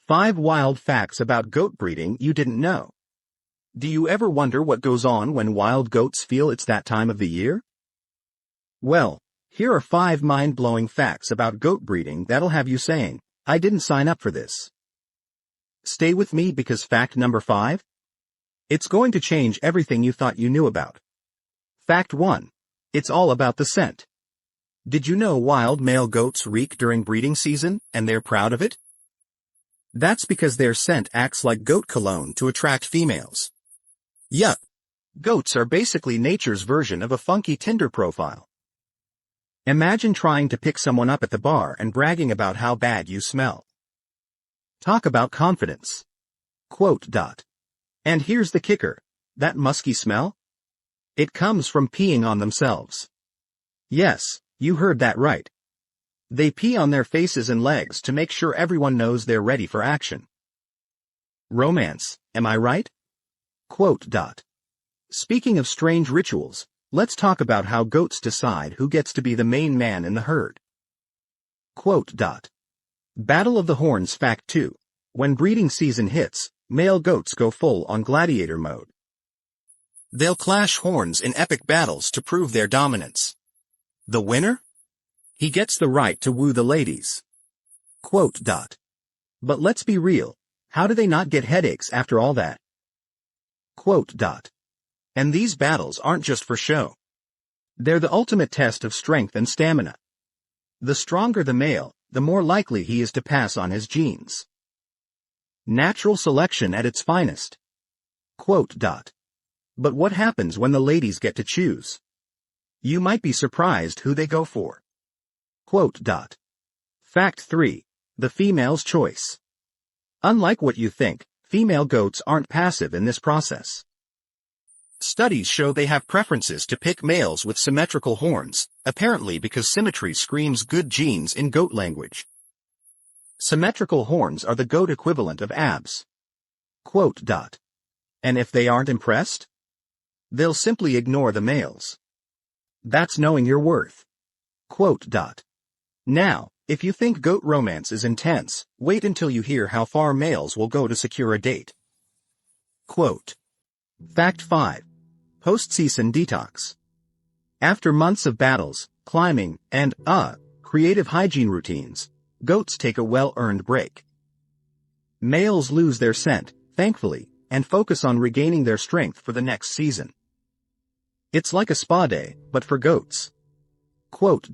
5 wild facts about goat breeding you didn't know. Do you ever wonder what goes on when wild goats feel it's that time of the year? Well, here are 5 mind-blowing facts about goat breeding that'll have you saying, I didn't sign up for this. Stay with me because fact number 5? It's going to change everything you thought you knew about. Fact 1. It's all about the scent. Did you know wild male goats reek during breeding season, and they're proud of it? That's because their scent acts like goat cologne to attract females. Yup. Goats are basically nature's version of a funky Tinder profile. Imagine trying to pick someone up at the bar and bragging about how bad you smell. Talk about confidence. Quote. And here's the kicker. That musky smell? It comes from peeing on themselves. Yes, you heard that right. They pee on their faces and legs to make sure everyone knows they're ready for action. Romance, am I right? Quote. Speaking of strange rituals, let's talk about how goats decide who gets to be the main man in the herd. Quote. Battle of the Horns Fact 2. When breeding season hits, male goats go full on gladiator mode. They'll clash horns in epic battles to prove their dominance. The winner? He gets the right to woo the ladies. Quote. But let's be real, how do they not get headaches after all that? Quote. And these battles aren't just for show. They're the ultimate test of strength and stamina. The stronger the male, the more likely he is to pass on his genes. Natural selection at its finest. Quote. But what happens when the ladies get to choose? You might be surprised who they go for. Quote. Fact 3. The female's choice. Unlike what you think, female goats aren't passive in this process. Studies show they have preferences to pick males with symmetrical horns, apparently because symmetry screams good genes in goat language. Symmetrical horns are the goat equivalent of abs. Quote. And if they aren't impressed? They'll simply ignore the males. That's knowing your worth. Quote. Now, if you think goat romance is intense, wait until you hear how far males will go to secure a date. Quote. Fact 5. Post-season detox. After months of battles, climbing, and, creative hygiene routines, goats take a well-earned break. Males lose their scent, thankfully, and focus on regaining their strength for the next season. It's like a spa day, but for goats. Quote.